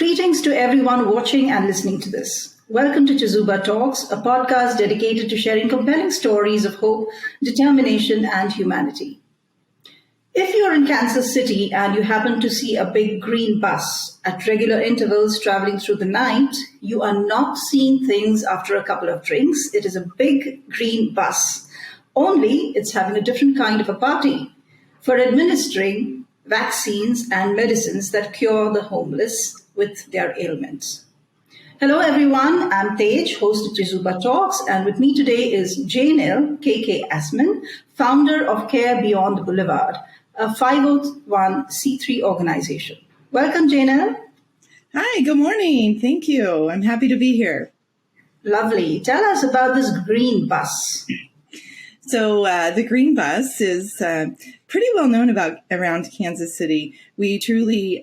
Greetings to everyone watching and listening to this. Welcome to CHEZUBA Talks, a podcast dedicated to sharing compelling stories of hope, determination, and humanity. If you're in Kansas City and you happen to see a big green bus at regular intervals traveling through the night, you are not seeing things after a couple of drinks. It is a big green bus. Only it's having a different kind of a party for administering vaccines and medicines that cure the homeless with their ailments. Hello everyone, I'm Tej, host of CHEZUBA Talks, and with me today is Jaynell Assmann, founder of Care Beyond Boulevard, a 501c3 organization. Welcome, Jaynell. Hi, good morning. Thank you. I'm happy to be here. Lovely. Tell us about this green bus. So the green bus is pretty well known around Kansas City. We truly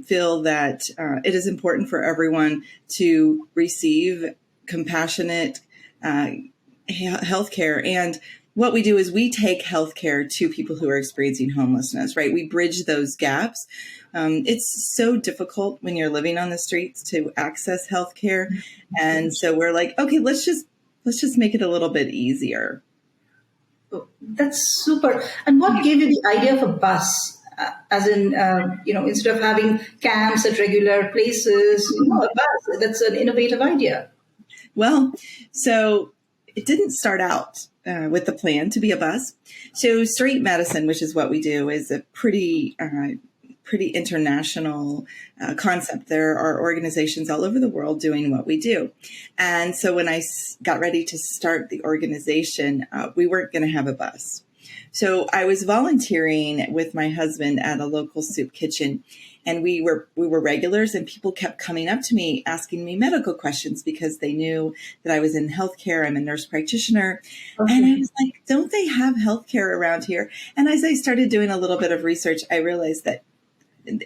feel that it is important for everyone to receive compassionate health care. And what we do is we take health care to people who are experiencing homelessness, right? We bridge those gaps. It's so difficult when you're living on the streets to access health care. And so we're like, okay, let's just make it a little bit easier. That's super. And what gave you the idea of a bus? As in, instead of having camps at regular places, a bus. That's an innovative idea. Well, so it didn't start out with the plan to be a bus. So street medicine, which is what we do, is a pretty international concept. There are organizations all over the world doing what we do. And so when I got ready to start the organization, we weren't going to have a bus. So I was volunteering with my husband at a local soup kitchen, and we were regulars, and people kept coming up to me asking me medical questions because they knew that I was in healthcare. I'm a nurse practitioner. Okay. And I was like, don't they have healthcare around here? And as I started doing a little bit of research, I realized that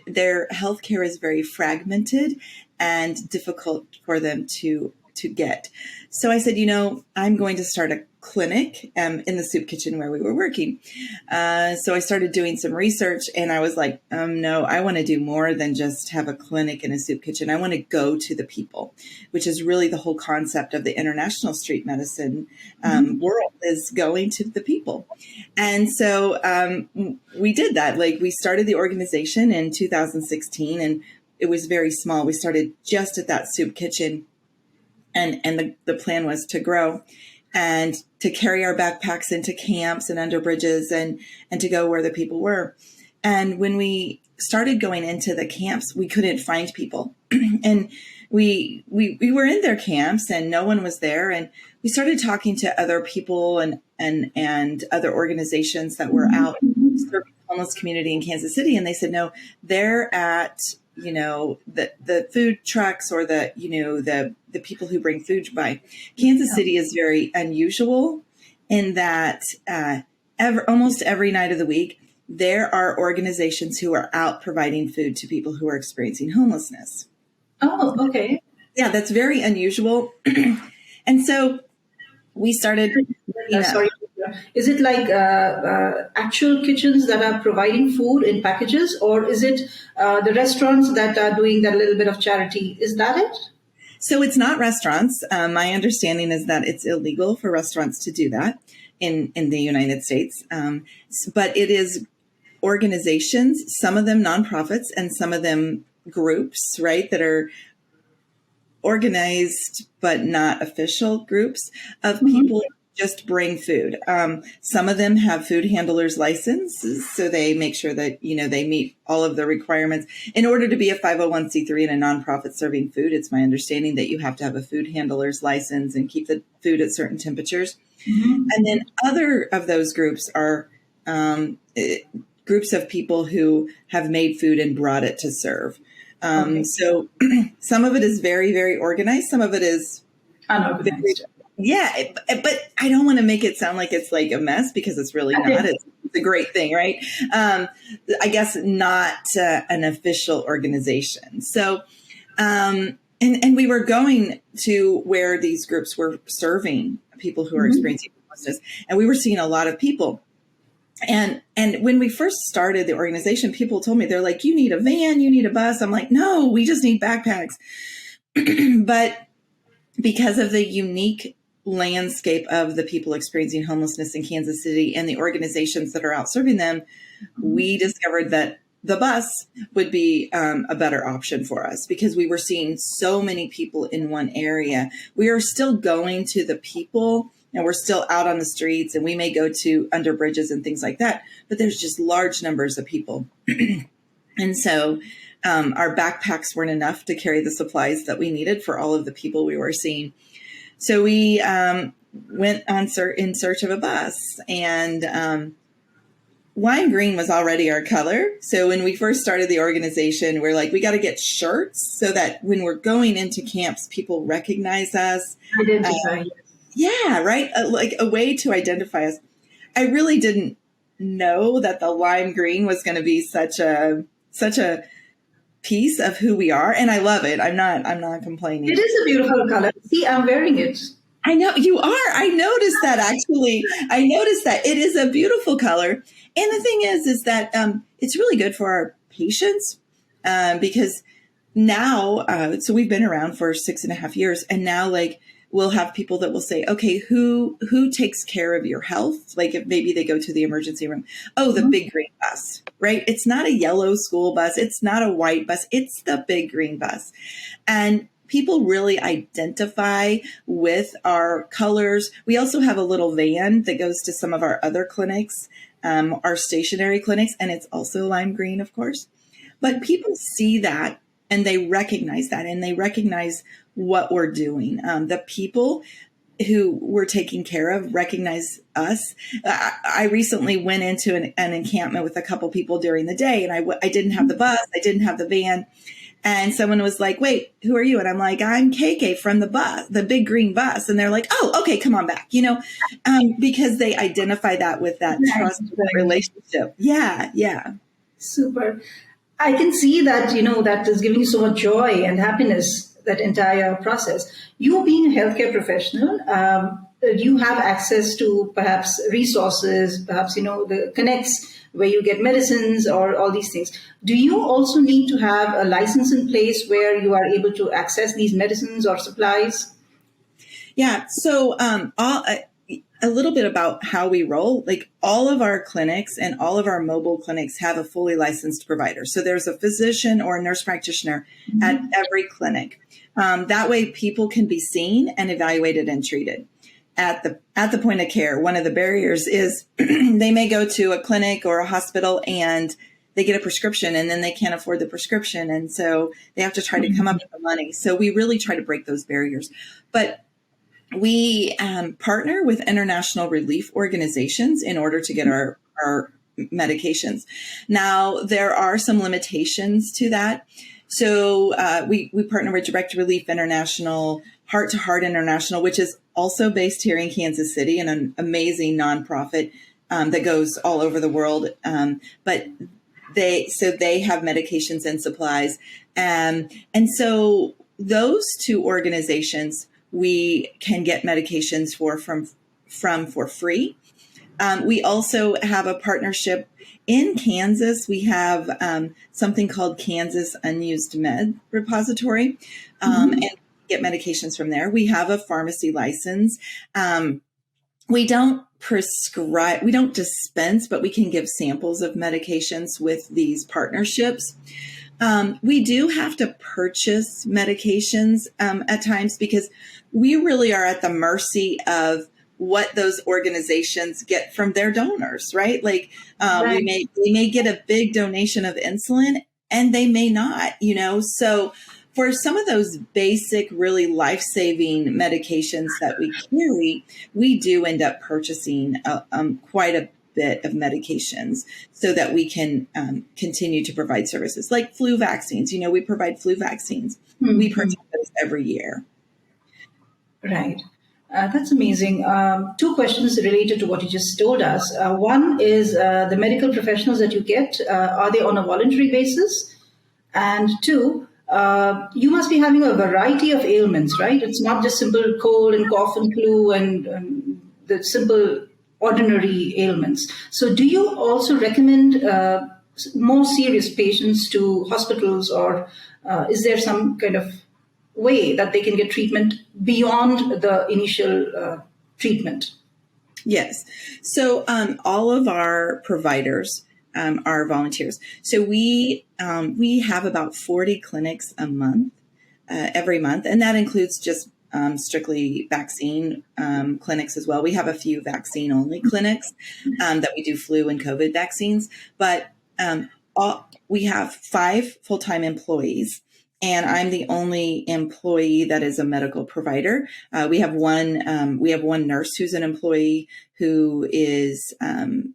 their healthcare is very fragmented and difficult for them to get. So I said, I'm going to start a clinic in the soup kitchen where we were working. So I started doing some research, and I was like, no, I want to do more than just have a clinic in a soup kitchen. I want to go to the people, which is really the whole concept of the international street medicine world, is going to the people. And so we did that. Like, we started the organization in 2016, and it was very small. We started just at that soup kitchen. And the plan was to grow and to carry our backpacks into camps and under bridges and to go where the people were. And when we started going into the camps, we couldn't find people. And we were in their camps and no one was there. And we started talking to other people and other organizations that were out serving the homeless community in Kansas City. And they said, no, they're at the food trucks or the people who bring food by. Kansas City is very unusual in that almost every night of the week, there are organizations who are out providing food to people who are experiencing homelessness. Oh, okay. Yeah, that's very unusual. And so we started. Sorry. Is it like actual kitchens that are providing food in packages, or is it the restaurants that are doing that little bit of charity? Is that it? So it's not restaurants. My understanding is that it's illegal for restaurants to do that in the United States. But it is organizations, some of them nonprofits and some of them groups, right, that are organized but not official groups of people just bring food. Some of them have food handlers licenses, so they make sure that, they meet all of the requirements. In order to be a 501c3 and a nonprofit serving food, it's my understanding that you have to have a food handler's license and keep the food at certain temperatures. Mm-hmm. And then other of those groups are groups of people who have made food and brought it to serve. So some of it is very, very organized. Some of it is unorganized. Yeah, but I don't want to make it sound like it's like a mess, because it's really not. It's a great thing, right? I guess not an official organization. So, and we were going to where these groups were serving people who are experiencing homelessness, and we were seeing a lot of people And when we first started the organization, people told me, they're like, you need a van, you need a bus. I'm like, no, we just need backpacks. But because of the unique landscape of the people experiencing homelessness in Kansas City and the organizations that are out serving them, we discovered that the bus would be a better option for us because we were seeing so many people in one area. We are still going to the people and we're still out on the streets, and we may go to under bridges and things like that, but there's just large numbers of people. And so our backpacks weren't enough to carry the supplies that we needed for all of the people we were seeing. So we went in search of a bus, and lime green was already our color. So when we first started the organization, we're like, we got to get shirts so that when we're going into camps, people recognize us. Identify. Yeah, right. Like a way to identify us. I really didn't know that the lime green was going to be such a piece of who we are, and I love it. I'm not complaining. It is a beautiful color. See, I'm wearing it. I know you are. I noticed that actually. I noticed that it is a beautiful color, and the thing is that it's really good for our patients because now, so we've been around for 6.5 years, and now like we'll have people that will say, okay, who takes care of your health? Like if maybe they go to the emergency room. Oh, the big green bus, right? It's not a yellow school bus. It's not a white bus. It's the big green bus. And people really identify with our colors. We also have a little van that goes to some of our other clinics, our stationary clinics, and it's also lime green, of course. But people see that and they recognize that, and they recognize what we're doing. The people who we're taking care of recognize us. I recently went into an encampment with a couple people during the day, and I didn't have the bus, I didn't have the van. And someone was like, wait, who are you? And I'm like, I'm KK from the bus, the big green bus. And they're like, oh, okay, come on back, because they identify that with that trust relationship. Yeah, yeah. Super. I can see that, that is giving you so much joy and happiness, that entire process. You being a healthcare professional, you have access to perhaps resources, perhaps, the connects where you get medicines or all these things. Do you also need to have a license in place where you are able to access these medicines or supplies? Yeah. So a little bit about how we roll. Like all of our clinics and all of our mobile clinics have a fully licensed provider. So there's a physician or a nurse practitioner at every clinic. That way people can be seen and evaluated and treated. At the point of care, one of the barriers is they may go to a clinic or a hospital and they get a prescription and then they can't afford the prescription. And so they have to try to come up with the money. So we really try to break those barriers. But we partner with international relief organizations in order to get our medications. Now, there are some limitations to that. So we partner with Direct Relief International, Heart to Heart International, which is also based here in Kansas City, and an amazing nonprofit that goes all over the world. But they have medications and supplies. And so those two organizations we can get medications for free. We also have a partnership in Kansas. We have something called Kansas Unused Med Repository, and get medications from there. We have a pharmacy license. We don't prescribe, we don't dispense, but we can give samples of medications with these partnerships. We do have to purchase medications at times because we really are at the mercy of what those organizations get from their donors, right? Like right. We may get a big donation of insulin and they may not, So for some of those basic, really life-saving medications that we carry, we do end up purchasing quite a bit of medications so that we can continue to provide services like flu vaccines. We provide flu vaccines. Mm-hmm. We purchase those every year. Right. That's amazing. Two questions related to what you just told us. One is the medical professionals that you get, are they on a voluntary basis? And two, you must be having a variety of ailments, right? It's not just simple cold and cough and flu and the simple ordinary ailments. So do you also recommend more serious patients to hospitals, or is there some kind of way that they can get treatment beyond the initial treatment? Yes. So all of our providers are volunteers. So we have about 40 clinics a month, every month, and that includes just strictly vaccine clinics as well. We have a few vaccine only clinics that we do flu and COVID vaccines, but we have 5 full-time employees. And I'm the only employee that is a medical provider. We have one nurse who's an employee who is,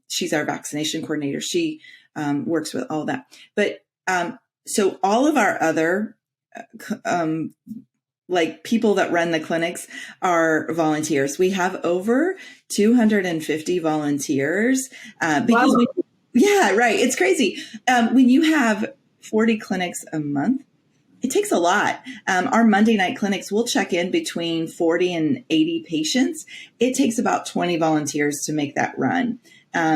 she's our vaccination coordinator. She works with all that. But so all of our other like people that run the clinics are volunteers. We have over 250 volunteers because Wow. yeah, right. It's crazy. When you have 40 clinics a month, it takes a lot. Our Monday night clinics will check in between 40 and 80 patients. It takes about 20 volunteers to make that run.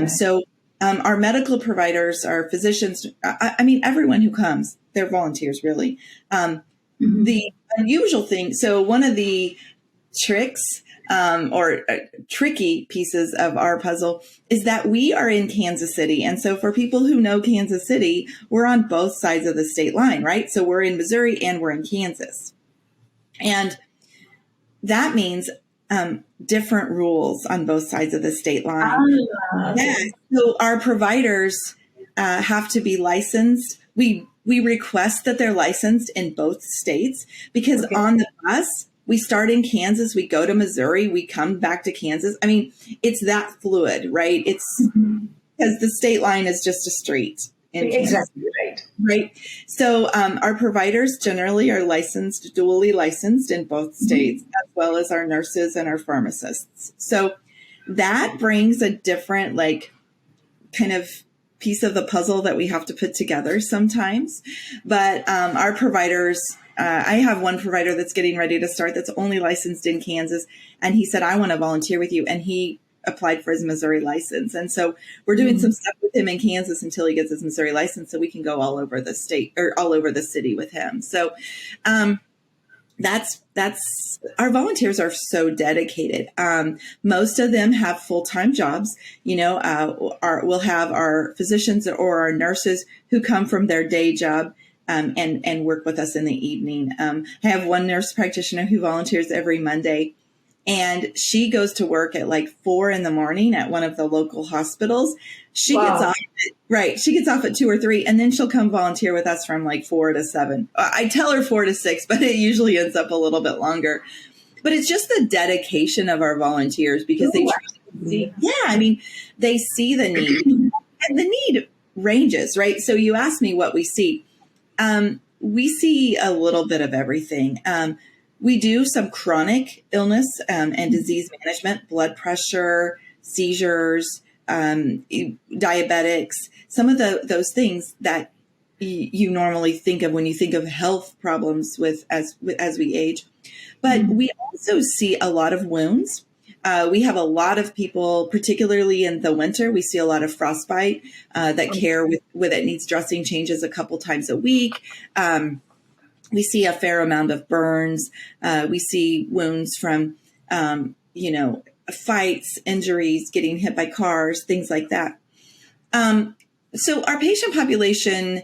So our medical providers, our physicians, I mean, everyone who comes, they're volunteers, really. The unusual thing, so one of the tricks or tricky pieces of our puzzle is that we are in Kansas City. And so for people who know Kansas City, we're on both sides of the state line, right? So we're in Missouri and we're in Kansas. And that means different rules on both sides of the state line. Yeah. So our providers have to be licensed. We request that they're licensed in both states because on the bus, we start in Kansas, we go to Missouri, we come back to Kansas. I mean, it's that fluid, right? It's because the state line is just a street in Kansas. Exactly right. Right. So our providers generally are licensed, dually licensed in both states, as well as our nurses and our pharmacists. So that brings a different, like, kind of piece of the puzzle that we have to put together sometimes. But our providers, I have one provider that's getting ready to start that's only licensed in Kansas. And he said, I want to volunteer with you. And he applied for his Missouri license. And so we're doing some stuff with him in Kansas until he gets his Missouri license so we can go all over the state or all over the city with him. So that's our volunteers are so dedicated. Most of them have full-time jobs. You know, we'll have our physicians or our nurses who come from their day job and work with us in the evening. I have one nurse practitioner who volunteers every Monday, and she goes to work at like 4 a.m. at one of the local hospitals. She gets off she gets off at 2 or 3, and then she'll come volunteer with us from like 4 to 7. I tell her 4 to 6, but it usually ends up a little bit longer. But it's just the dedication of our volunteers because they see, they see the need, and the need ranges, right? So you asked me what we see. We see a little bit of everything. We do some chronic illness and disease management, blood pressure, seizures, diabetics, some of those things that you normally think of when you think of health problems as we age. But we also see a lot of wounds. We have a lot of people, particularly in the winter, we see a lot of frostbite that care with it needs dressing changes a couple times a week. We see a fair amount of burns. We see wounds from, fights, injuries, getting hit by cars, things like that. So our patient population,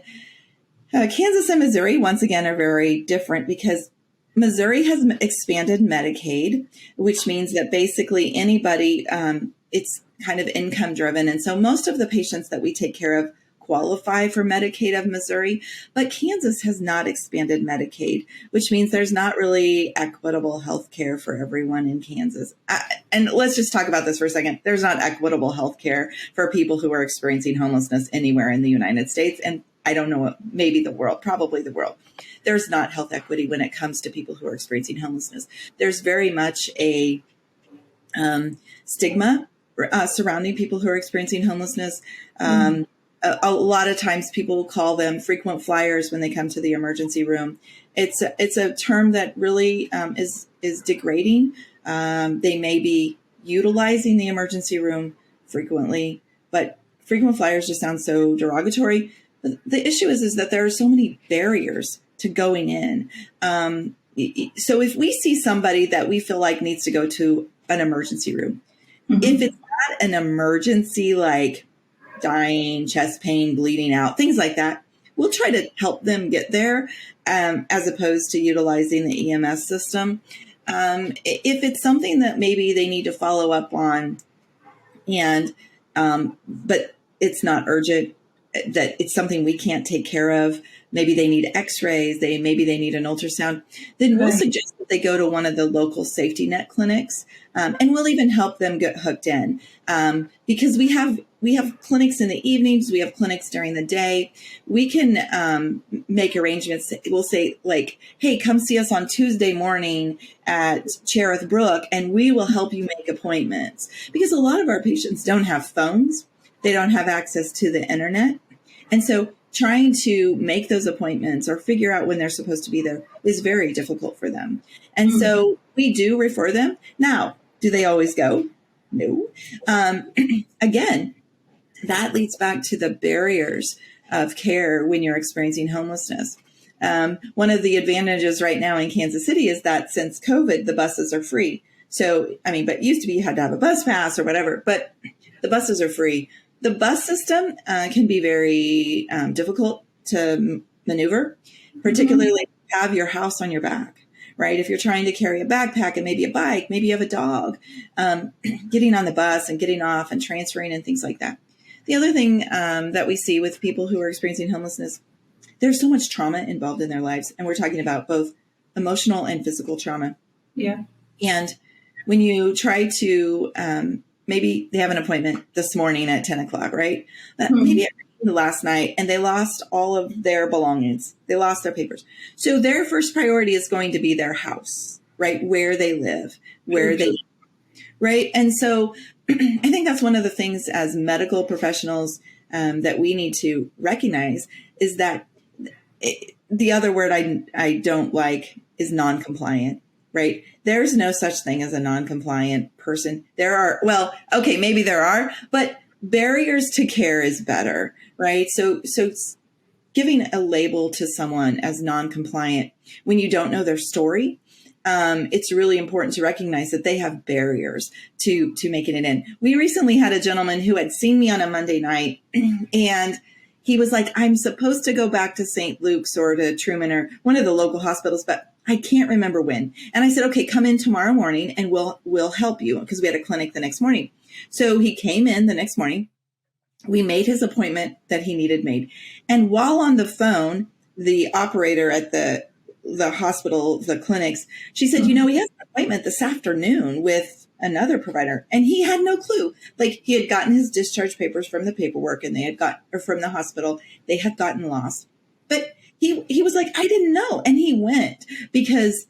Kansas and Missouri, once again, are very different because Missouri has expanded Medicaid, which means that basically anybody, it's kind of income driven. And so most of the patients that we take care of qualify for Medicaid of Missouri, but Kansas has not expanded Medicaid, which means there's not really equitable health care for everyone in Kansas. And let's just talk about this for a second. There's not equitable health care for people who are experiencing homelessness anywhere in the United States. And I don't know, maybe the world, probably the world. There's not health equity when it comes to people who are experiencing homelessness. There's very much a stigma surrounding people who are experiencing homelessness. A lot of times people will call them frequent flyers when they come to the emergency room. It's a term that really is degrading. They may be utilizing the emergency room frequently, but frequent flyers just sound so derogatory. But the issue is that there are so many barriers to going in. So if we see somebody that we feel like needs to go to an emergency room, if it's not an emergency like dying, chest pain, bleeding out, things like that, we'll try to help them get there as opposed to utilizing the EMS system. If it's something that maybe they need to follow up on and but it's not urgent, that it's something we can't take care of, maybe they need x-rays, maybe they need an ultrasound, then we'll suggest that they go to one of the local safety net clinics, and we'll even help them get hooked in, because we have clinics in the evenings, we have clinics during the day. We can make arrangements. We'll say like, hey, come see us on Tuesday morning at Cherith Brook, and we will help you make appointments, because a lot of our patients don't have phones. They don't have access to the internet. And so trying to make those appointments or figure out when they're supposed to be there is very difficult for them. And so we do refer them. Now, do they always go? No. Again, that leads back to the barriers of care when you're experiencing homelessness. One of the advantages right now in Kansas City is that since COVID, the buses are free. So, but it used to be you had to have a bus pass or whatever, but the buses are free. The bus system can be very difficult to maneuver, particularly if you have your house on your back, right? If you're trying to carry a backpack and maybe a bike, maybe you have a dog, getting on the bus and getting off and transferring and things like that. The other thing that we see with people who are experiencing homelessness, there's so much trauma involved in their lives. And we're talking about both emotional and physical trauma. Yeah. And when you try to, maybe they have an appointment this morning at 10 o'clock, right? Maybe last night, and they lost all of their belongings. They lost their papers. So their first priority is going to be their house, right? Where they live, where they eat, right? And so I think that's one of the things as medical professionals that we need to recognize is that the other word I don't like is non-compliant, right? There's no such thing as a non-compliant person. Maybe there are, but barriers to care is better, right? So giving a label to someone as non-compliant when you don't know their story, it's really important to recognize that they have barriers to making it in. We recently had a gentleman who had seen me on a Monday night and he was like, I'm supposed to go back to St. Luke's or to Truman or one of the local hospitals, but I can't remember when. And I said, okay, come in tomorrow morning and we'll help you, because we had a clinic the next morning. So he came in the next morning. We made his appointment that he needed made. And while on the phone, the operator at the hospital, the clinics, she said, he has an appointment this afternoon with another provider. And he had no clue. Like, he had gotten his discharge papers from the paperwork and from the hospital. They had gotten lost. But he was like, I didn't know. And he went, because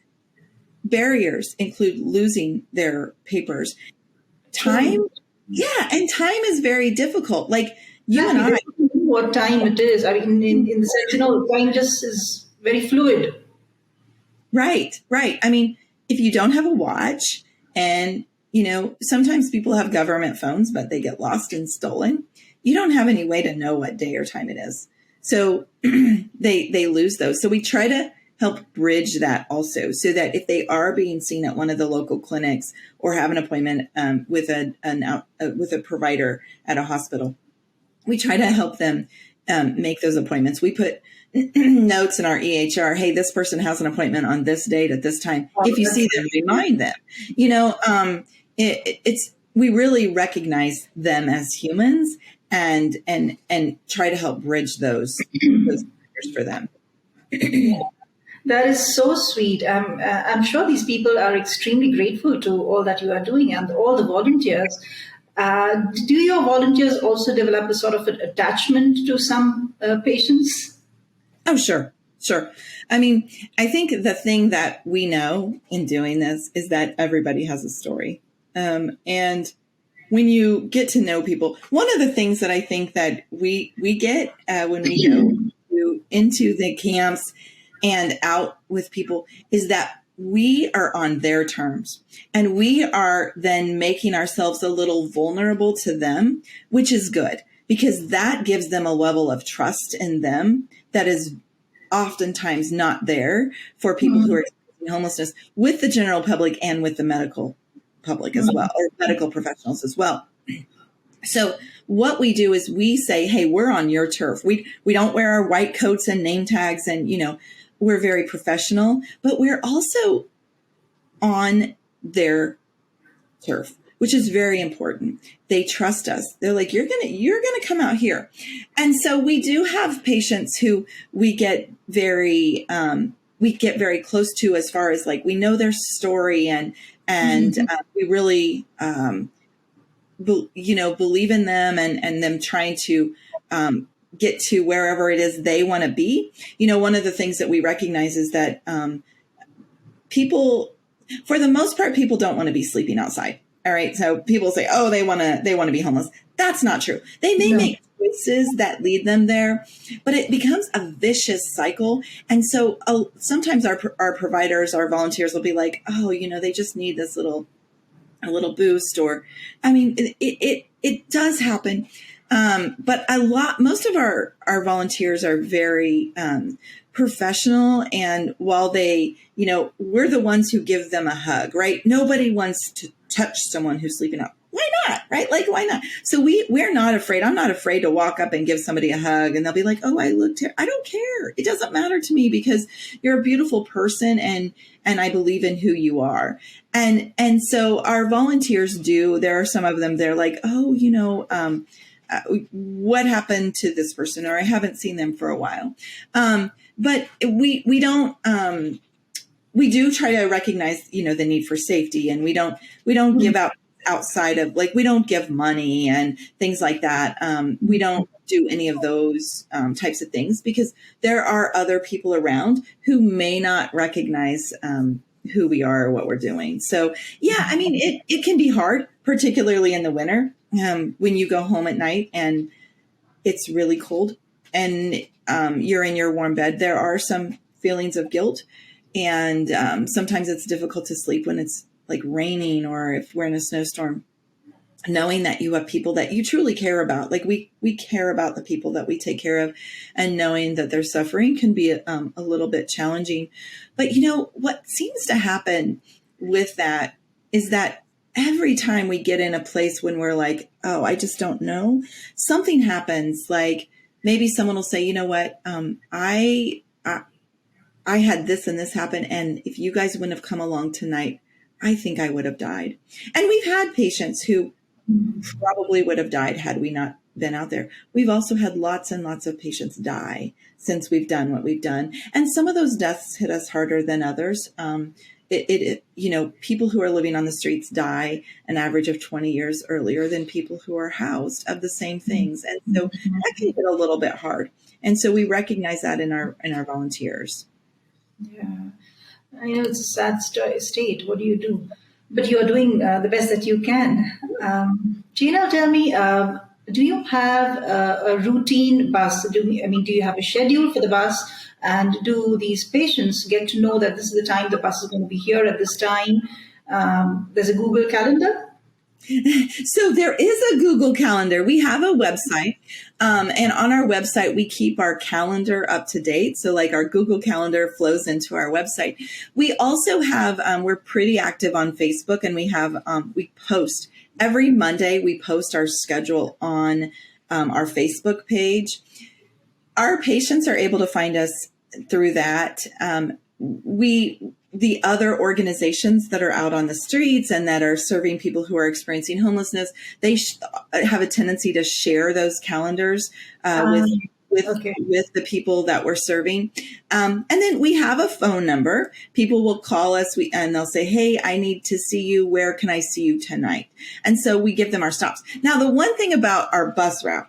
barriers include losing their papers. Time. Yeah. And time is very difficult. Like you and I. What time it is. I mean, in the sense, time just is very fluid. Right. I mean, if you don't have a watch and, sometimes people have government phones, but they get lost and stolen. You don't have any way to know what day or time it is. So they lose those. So we try to help bridge that also, so that if they are being seen at one of the local clinics or have an appointment with a provider at a hospital, we try to help them make those appointments. We put notes in our EHR, hey, this person has an appointment on this date at this time. If you see them, remind them. We really recognize them as humans and try to help bridge those barriers for them. That is so sweet. I'm sure these people are extremely grateful to all that you are doing and all the volunteers. Do your volunteers also develop a sort of an attachment to some patients? Oh, sure. I mean, I think the thing that we know in doing this is that everybody has a story. And when you get to know people, one of the things that I think that we get when we go into the camps and out with people is that we are on their terms, and we are then making ourselves a little vulnerable to them, which is good because that gives them a level of trust in them that is oftentimes not there for people who are experiencing homelessness with the general public and with the medical public as well, or medical professionals as well. So what we do is we say, hey, we're on your turf. We don't wear our white coats and name tags and, we're very professional, but we're also on their turf, which is very important. They trust us. They're like, you're going to come out here. And so we do have patients who we get very close to as far as like, we know their story and we really, believe in them and them trying to get to wherever it is they want to be. One of the things that we recognize is that people, for the most part, people don't want to be sleeping outside. All right. So people say, oh, they want to be homeless. That's not true. They may make choices that lead them there, but it becomes a vicious cycle. And so sometimes our providers, our volunteers will be like, oh, they just need this a little boost, or, I mean, it does happen. But most of our volunteers are very, professional. And while they, we're the ones who give them a hug, right? Nobody wants to touch someone who's sleeping out. Why not? Right? Like, why not? So we're not afraid. I'm not afraid to walk up and give somebody a hug and they'll be like, oh, I looked here. I don't care. It doesn't matter to me because you're a beautiful person and I believe in who you are. And so our volunteers there are some of them, they're like, oh, what happened to this person? Or I haven't seen them for a while. But we don't, we do try to recognize, the need for safety, and we don't give out outside of, like, we don't give money and things like that. We don't do any of those types of things because there are other people around who may not recognize who we are or what we're doing. So, yeah, I mean, it can be hard, particularly in the winter when you go home at night and it's really cold and you're in your warm bed. There are some feelings of guilt, and sometimes it's difficult to sleep when it's like raining or if we're in a snowstorm, knowing that you have people that you truly care about. Like we care about the people that we take care of, and knowing that they're suffering can be a little bit challenging. But what seems to happen with that is that every time we get in a place when we're like, oh, I just don't know, something happens. Like maybe someone will say, you know what, I had this and this happen, and if you guys wouldn't have come along tonight, I think I would have died. And we've had patients who probably would have died had we not been out there. We've also had lots and lots of patients die since we've done what we've done. And some of those deaths hit us harder than others. People who are living on the streets die an average of 20 years earlier than people who are housed of the same things. And so that can get a little bit hard. And so we recognize that in our volunteers. Yeah. I know it's a sad state. What do you do? But you're doing the best that you can. Jaynell, tell me, do you have a routine bus? Do you have a schedule for the bus? And do these patients get to know that this is the time the bus is going to be here at this time? There's a Google Calendar? So there is a Google Calendar. We have a website, and on our website, we keep our calendar up to date. So like our Google Calendar flows into our website. We also have, we're pretty active on Facebook, and we have, we post every Monday. We post our schedule on our Facebook page. Our patients are able to find us through that. The other organizations that are out on the streets and that are serving people who are experiencing homelessness, they have a tendency to share those calendars with the people that we're serving. And then we have a phone number. People will call us and they'll say, hey, I need to see you. Where can I see you tonight? And so we give them our stops. Now, the one thing about our bus route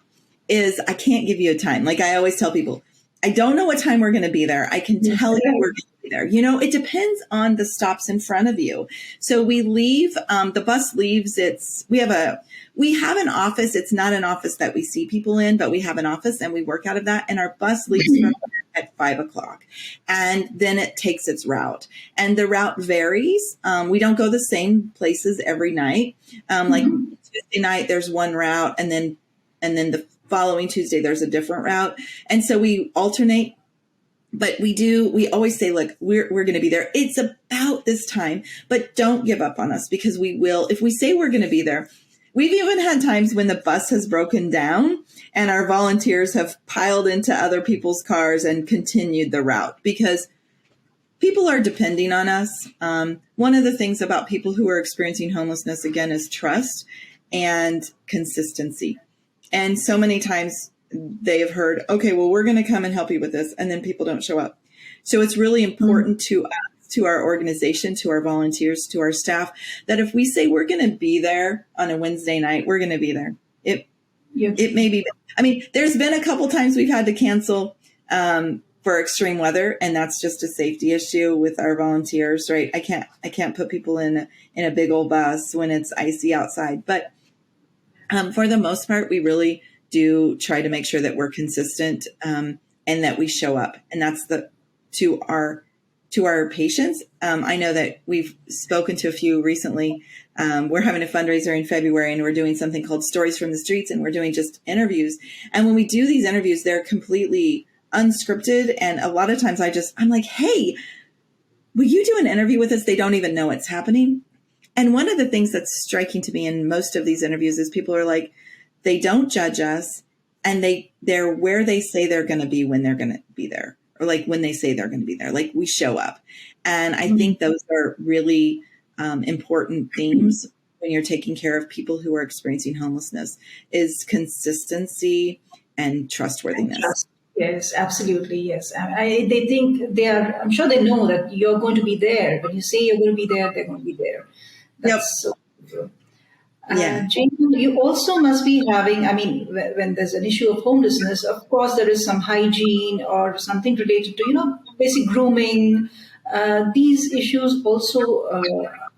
is I can't give you a time. Like I always tell people, I don't know what time we're going to be there. I can tell you we're going to be there. It depends on the stops in front of you. So we leave, the bus leaves. We have an office. It's not an office that we see people in, but we have an office and we work out of that. And our bus leaves from at 5 o'clock. And then it takes its route. And the route varies. We don't go the same places every night. Like Tuesday night, there's one route, and then the following Tuesday, there's a different route. And so we alternate. But we always say, look, we're going to be there. It's about this time, but don't give up on us, because we will. If we say we're going to be there, we've even had times when the bus has broken down and our volunteers have piled into other people's cars and continued the route, because people are depending on us. One of the things about people who are experiencing homelessness, again, is trust and consistency. And so many times they have heard, okay, well, we're going to come and help you with this, and then people don't show up. So it's really important to us, to our organization, to our volunteers, to our staff, that if we say we're going to be there on a Wednesday night, we're going to be there. It may be, I mean, there's been a couple times we've had to cancel for extreme weather, and that's just a safety issue with our volunteers, right? I can't put people in a big old bus when it's icy outside, but for the most part, we really do try to make sure that we're consistent and that we show up. And that's to our patients. I know that we've spoken to a few recently. We're having a fundraiser in February, and we're doing something called Stories from the Streets, and we're doing just interviews. And when we do these interviews, they're completely unscripted. And a lot of times I'm like, hey, will you do an interview with us? They don't even know it's happening. And one of the things that's striking to me in most of these interviews is people are like, they don't judge us, and they're where they say they're going to be when they're going to be there, or like when they say they're going to be there, like we show up. And I think those are really important themes when you're taking care of people who are experiencing homelessness, is consistency and trustworthiness. Yes, absolutely. Yes. They think I'm sure they know that you're going to be there. When you say you're going to be there, they're going to be there. That's so true. Yeah. Jaynell, you also must be having, I mean, when there's an issue of homelessness, of course, there is some hygiene or something related to, basic grooming. These issues also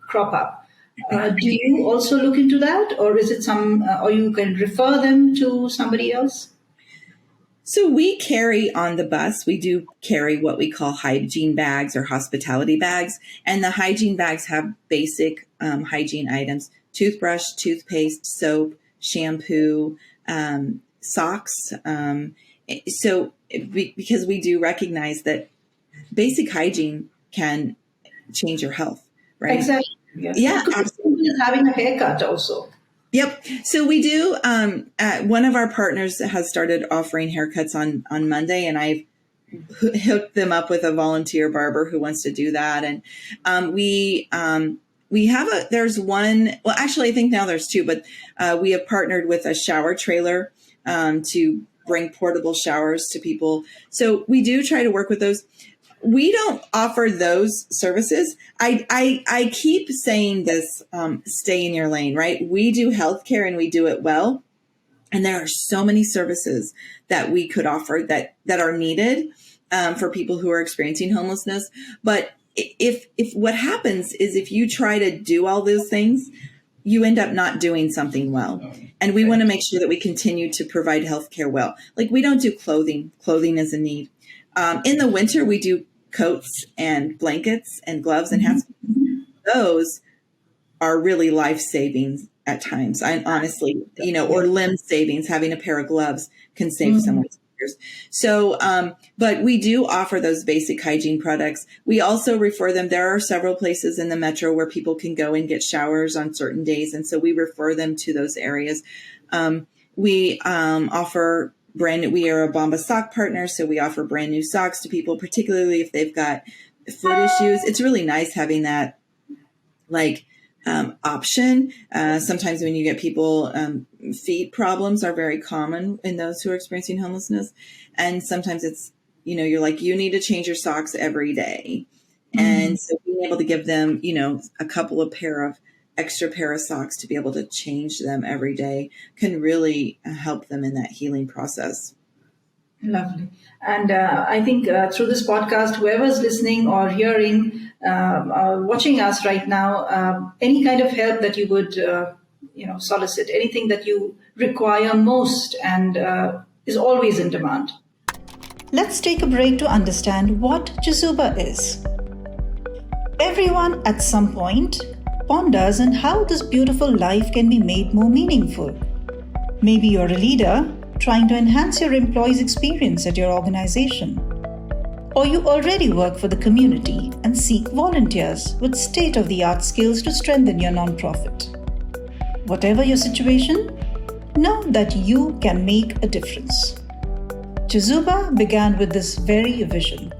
crop up. Do you also look into that, or is it or you can refer them to somebody else? So we carry on the bus, we do carry what we call hygiene bags or hospitality bags. And the hygiene bags have basic hygiene items: toothbrush, toothpaste, soap, shampoo, socks. Because we do recognize that basic hygiene can change your health, right? Exactly. Yeah, absolutely. Having a haircut also. Yep. So we do. One of our partners has started offering haircuts on Monday, and I've hooked them up with a volunteer barber who wants to do that. And we have there's one, well, actually, I think now there's two, but we have partnered with a shower trailer to bring portable showers to people. So we do try to work with those. We don't offer those services. I keep saying this, stay in your lane, right? We do healthcare and we do it well. And there are so many services that we could offer that are needed for people who are experiencing homelessness. But if what happens is if you try to do all those things, you end up not doing something well. And we want to make sure that we continue to provide healthcare well. Like, we don't do clothing. Clothing is a need. In the winter, we do coats and blankets and gloves and hats. Those are really life-saving at times. I honestly, or limb savings. Having a pair of gloves can save someone's years. So, but we do offer those basic hygiene products. We also refer them. There are several places in the metro where people can go and get showers on certain days. And so we refer them to those areas. We offer we are a Bomba sock partner, so we offer brand new socks to people, particularly if they've got foot issues. It's really nice having that option. Sometimes when you get people, feet problems are very common in those who are experiencing homelessness. And sometimes it's, you're like, you need to change your socks every day. And so being able to give them, a couple of extra pair of socks to be able to change them every day can really help them in that healing process. Lovely. And I think through this podcast, whoever's listening or hearing, watching us right now, any kind of help that you would, solicit, anything that you require most and is always in demand. let's take a break to understand what CHEZUBA is. Everyone at some point ponders on how this beautiful life can be made more meaningful. Maybe you're a leader trying to enhance your employees' experience at your organization. Or you already work for the community and seek volunteers with state-of-the-art skills to strengthen your nonprofit. Whatever your situation, know that you can make a difference. CHEZUBA began with this very vision.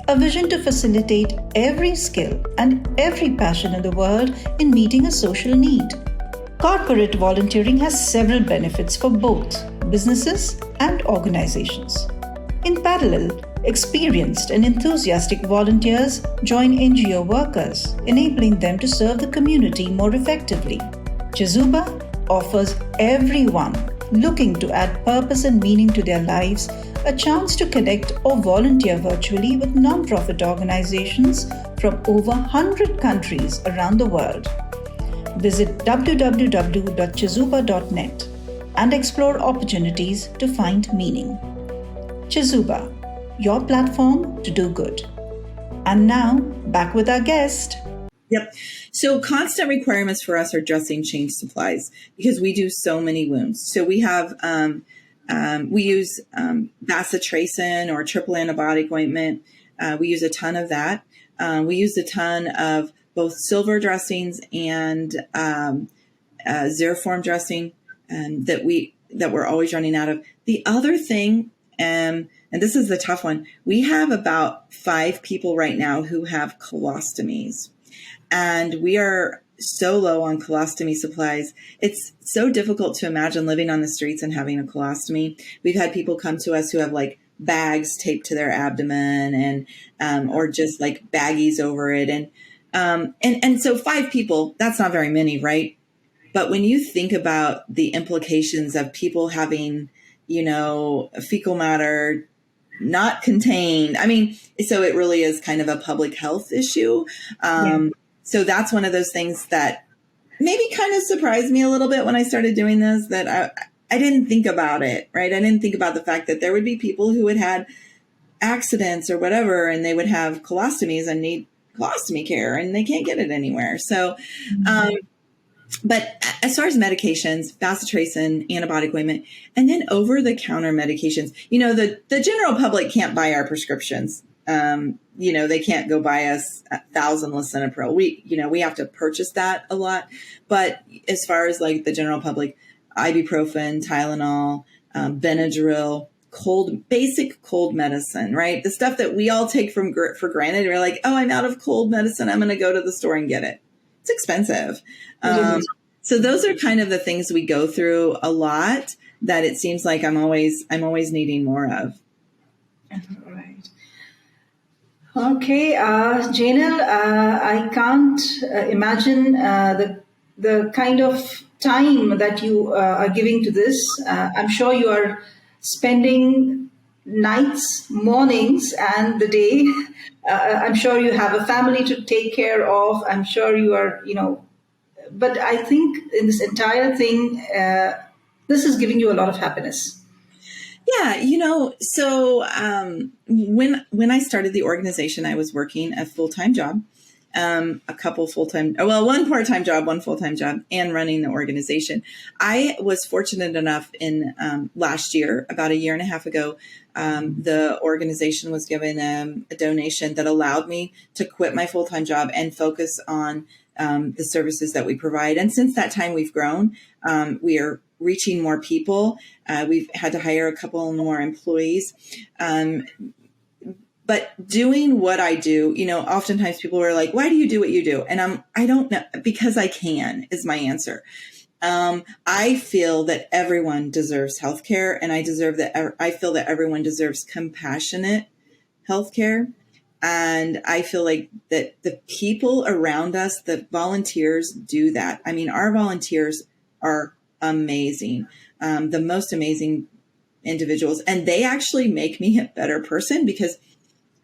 A vision to facilitate every skill and every passion in the world in meeting a social need. Corporate volunteering has several benefits for both businesses and organizations. In parallel, experienced and enthusiastic volunteers join NGO workers, enabling them to serve the community more effectively. CHEZUBA offers everyone looking to add purpose and meaning to their lives a chance to connect or volunteer virtually with nonprofit organizations from over 100 countries around the world. Visit www.chezuba.net and explore opportunities to find meaning. CHEZUBA, your platform to do good. And now, back with our guest. Yep. So constant requirements for us are dressing change supplies because we do so many wounds. So we have, we use bacitracin or triple antibiotic ointment. We use a ton of that. We use a ton of both silver dressings and Xeriform dressing that we're always running out of. The other thing, and this is the tough one, we have about 5 people right now who have colostomies. And we are so low on colostomy supplies. It's so difficult to imagine living on the streets and having a colostomy. We've had people come to us who have like bags taped to their abdomen and or just like baggies over it. And so 5 people, that's not very many, right? But when you think about the implications of people having, fecal matter not contained, I mean, so it really is kind of a public health issue. So that's one of those things that maybe kind of surprised me a little bit when I started doing this, that I didn't think about it, right? I didn't think about the fact that there would be people who had accidents or whatever, and they would have colostomies and need colostomy care, and they can't get it anywhere. So, but as far as medications, bacitracin, antibiotic ointment, and then over-the-counter medications, the general public can't buy our prescriptions. They can't go buy us 1,000 lisinopril. We have to purchase that a lot. But as far as like the general public, ibuprofen, Tylenol, Benadryl, basic cold medicine, right? The stuff that we all take for granted. We're like, oh, I'm out of cold medicine. I'm going to go to the store and get it. It's expensive. So those are kind of the things we go through a lot that it seems like I'm always needing more of. All right. Okay, Jaynell, I can't imagine the kind of time that you are giving to this. I'm sure you are spending nights, mornings, and the day. I'm sure you have a family to take care of. I'm sure you are, but I think in this entire thing, this is giving you a lot of happiness. Yeah, so when I started the organization, I was working a full-time job, one part-time job, one full-time job, and running the organization. I was fortunate enough in last year, about a year and a half ago, the organization was given a donation that allowed me to quit my full-time job and focus on the services that we provide. And since that time, we've grown. We are reaching more people. We've had to hire a couple more employees. But doing what I do, oftentimes people are like, why do you do what you do? And I don't know, because I can is my answer. I feel that everyone deserves healthcare, and I feel that everyone deserves compassionate healthcare. And I feel like that the people around us, the volunteers, do that. I mean, our volunteers are amazing, the most amazing individuals. And they actually make me a better person because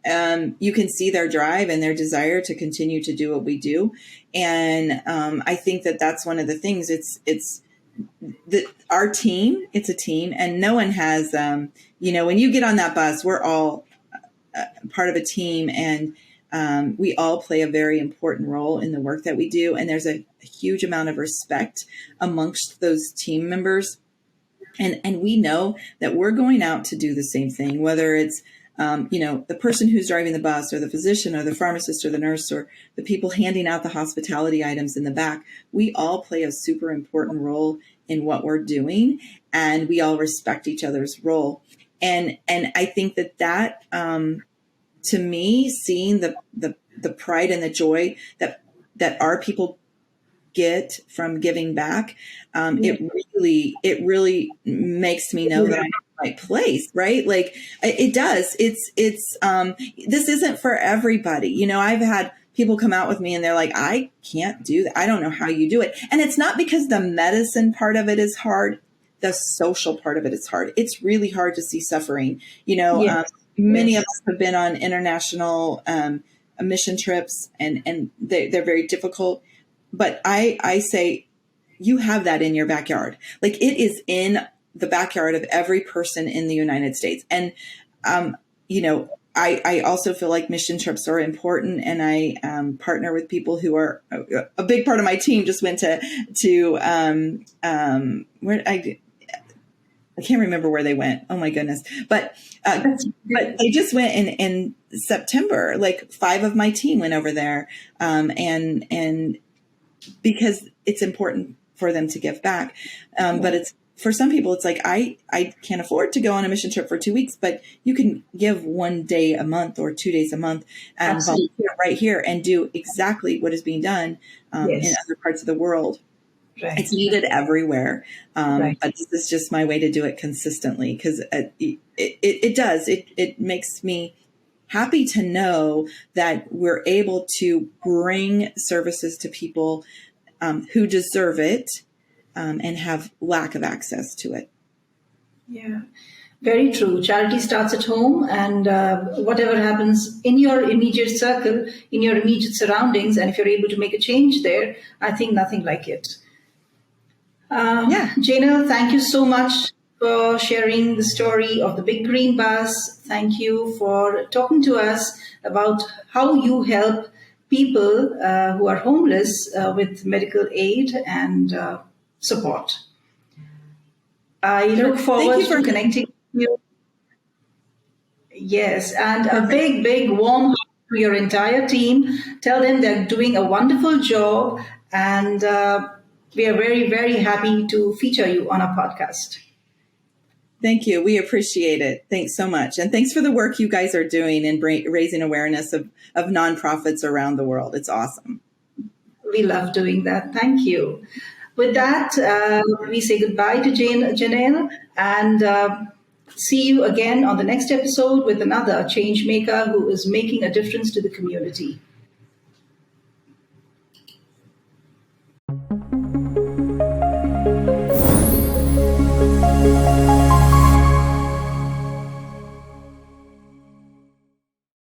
you can see their drive and their desire to continue to do what we do. And I think that that's one of the things. It's our team, it's a team, and no one has, when you get on that bus, we're all part of a team, and we all play a very important role in the work that we do. And there's a huge amount of respect amongst those team members. And we know that we're going out to do the same thing, whether it's, the person who's driving the bus, or the physician, or the pharmacist, or the nurse, or the people handing out the hospitality items in the back. We all play a super important role in what we're doing, and we all respect each other's role. And I think that to me, seeing the pride and the joy that our people get from giving back, it really makes me know that I'm in the right place, right? Like it does. It's this isn't for everybody. I've had people come out with me and they're like, I can't do that. I don't know how you do it. And it's not because the medicine part of it is hard. The social part of it is hard. It's really hard to see suffering. Many of us have been on international mission trips, and they're very difficult. But I say, you have that in your backyard. Like, it is in the backyard of every person in the United States. And, I also feel like mission trips are important, and I partner with people who are a big part of my team. Just went to where I can't remember where they went. Oh my goodness. But they just went in September. Like 5 of my team went over there. And because it's important for them to give back. But it's, for some people, it's like, I can't afford to go on a mission trip for 2 weeks, but you can give 1 day a month or 2 days a month and volunteer right here and do exactly what is being done in other parts of the world. Right. It's needed everywhere. But this is just my way to do it consistently, because it does. It makes me happy to know that we're able to bring services to people who deserve it and have lack of access to it. Yeah, very true. Charity starts at home, and whatever happens in your immediate circle, in your immediate surroundings, and if you're able to make a change there, I think nothing like it. Jaynell, thank you so much for sharing the story of the Big Green Bus. Thank you for talking to us about how you help people who are homeless with medical aid and support. I look forward to connecting with you. Yes, and a big warm hug to your entire team. Tell them they're doing a wonderful job, and we are very, very happy to feature you on our podcast. Thank you. We appreciate it. Thanks so much. And thanks for the work you guys are doing in raising awareness of nonprofits around the world. It's awesome. We love doing that. Thank you. With that, we say goodbye to Jaynell, and see you again on the next episode with another change maker who is making a difference to the community.